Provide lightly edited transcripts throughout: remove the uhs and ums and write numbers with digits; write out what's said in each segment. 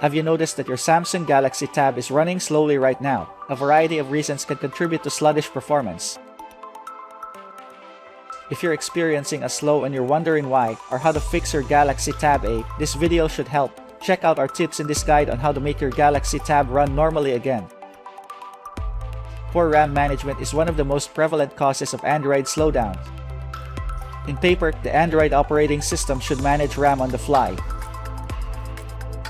Have you noticed that your Samsung Galaxy Tab is running slowly right now? A variety of reasons can contribute to sluggish performance. If you're experiencing a slow and you're wondering why, or how to fix your Galaxy Tab A, this video should help. Check out our tips in this guide on how to make your Galaxy Tab run normally again. Poor RAM management is one of the most prevalent causes of Android slowdowns. In paper, the Android operating system should manage RAM on the fly.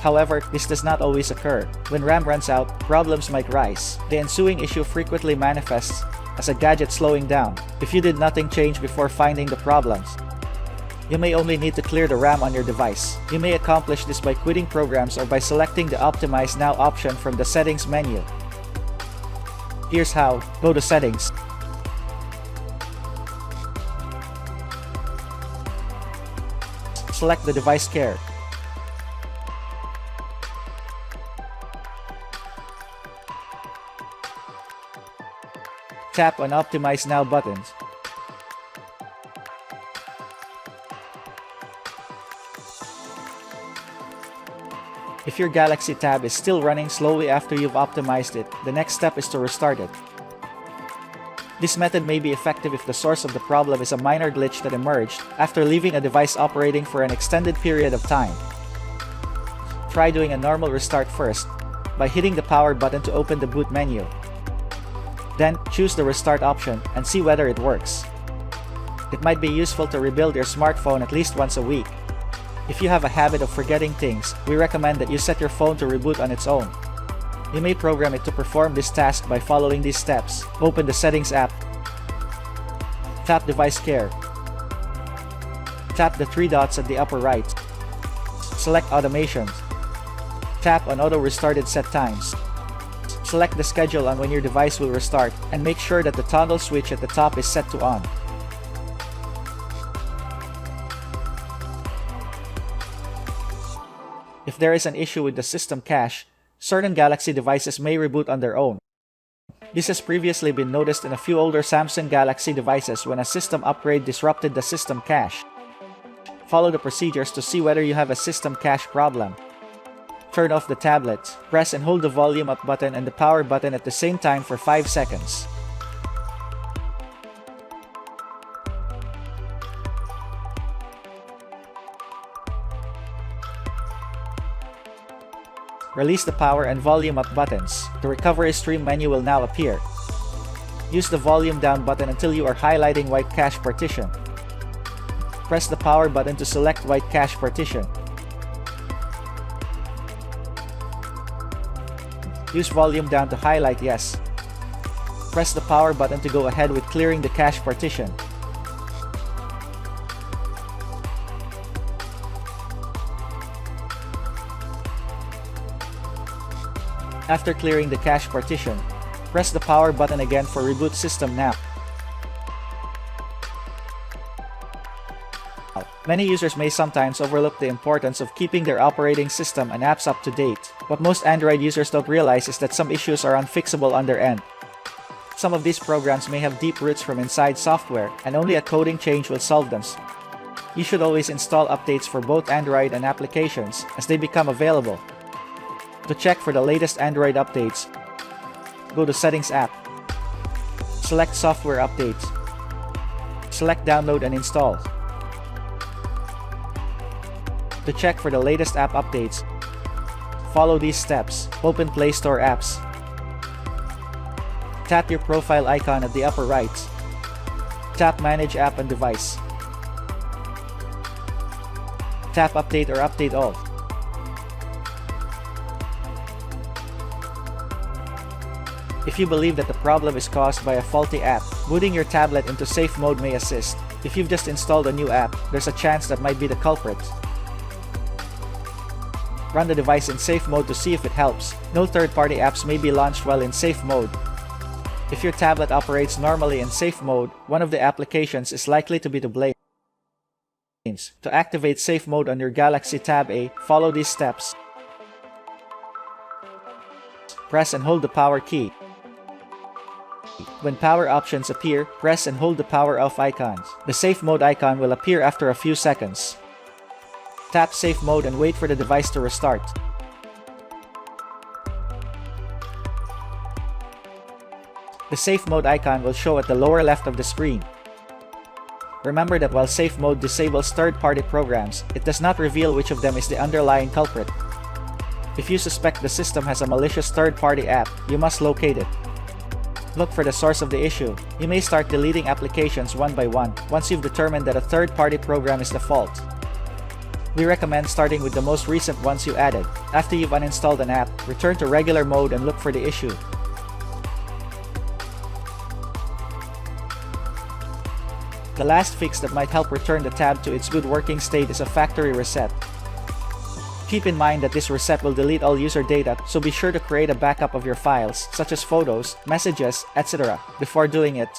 However, this does not always occur. When RAM runs out, problems might rise. The ensuing issue frequently manifests as a gadget slowing down. If you did nothing change before finding the problems, you may only need to clear the RAM on your device. You may accomplish this by quitting programs or by selecting the Optimize Now option from the Settings menu. Here's how. Go to Settings. Select the device care. Tap on Optimize Now buttons. If your Galaxy Tab is still running slowly after you've optimized it, the next step is to restart it. This method may be effective if the source of the problem is a minor glitch that emerged after leaving a device operating for an extended period of time. Try doing a normal restart first by hitting the power button to open the boot menu. Then, choose the restart option and see whether it works. It might be useful to rebuild your smartphone at least once a week. If you have a habit of forgetting things, we recommend that you set your phone to reboot on its own. You may program it to perform this task by following these steps. Open the Settings app. Tap Device Care. Tap the three dots at the upper right. Select Automations. Tap on Auto Restarted Set Times. Select the schedule on when your device will restart, and make sure that the toggle switch at the top is set to on. If there is an issue with the system cache, certain Galaxy devices may reboot on their own. This has previously been noticed in a few older Samsung Galaxy devices when a system upgrade disrupted the system cache. Follow the procedures to see whether you have a system cache problem. Turn off the tablet. Press and hold the volume up button and the power button at the same time for 5 seconds. Release the power and volume up buttons. The recovery stream menu will now appear. Use the volume down button until you are highlighting white cache partition. Press the power button to select white cache partition. Use volume down to highlight yes. Press the power button to go ahead with clearing the cache partition. After clearing the cache partition, press the power button again for Reboot System Now. Many users may sometimes overlook the importance of keeping their operating system and apps up to date. What most Android users don't realize is that some issues are unfixable on their end. Some of these programs may have deep roots from inside software, and only a coding change will solve them. You should always install updates for both Android and applications as they become available. To check for the latest Android updates, go to Settings app. Select Software Updates. Select Download and Install. To check for the latest app updates, follow these steps. Open Play Store apps. Tap your profile icon at the upper right. Tap Manage App and Device. Tap Update or Update All. If you believe that the problem is caused by a faulty app, booting your tablet into safe mode may assist. If you've just installed a new app, there's a chance that might be the culprit. Run the device in safe mode to see if it helps. No third-party apps may be launched while in safe mode. If your tablet operates normally in safe mode, one of the applications is likely to be to blame. To activate safe mode on your Galaxy Tab A, follow these steps. Press and hold the power key. When power options appear, press and hold the power off icons. The safe mode icon will appear after a few seconds. Tap safe mode and wait for the device to restart. The Safe Mode icon will show at the lower left of the screen. Remember that while Safe Mode disables third-party programs, it does not reveal which of them is the underlying culprit. If you suspect the system has a malicious third-party app, you must locate it. Look for the source of the issue. You may start deleting applications one by one once you've determined that a third-party program is the fault. We recommend starting with the most recent ones you added. After you've uninstalled an app, return to regular mode and look for the issue. The last fix that might help return the tab to its good working state is a factory reset. Keep in mind that this reset will delete all user data, so be sure to create a backup of your files, such as photos, messages, etc., before doing it.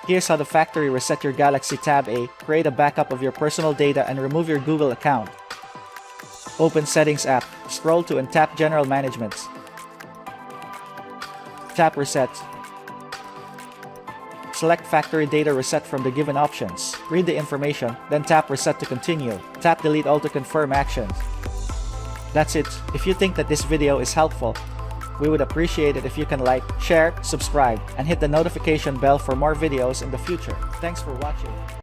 Here's how to factory reset your Galaxy Tab A. Create a backup of your personal data and remove your Google account. Open Settings app, scroll to and tap General Management. Tap Reset. Select Factory Data Reset from the given options. Read the information, then tap Reset to continue. Tap Delete All to confirm actions. That's it. If you think that this video is helpful, we would appreciate it if you can like, share, subscribe, and hit the notification bell for more videos in the future. Thanks for watching.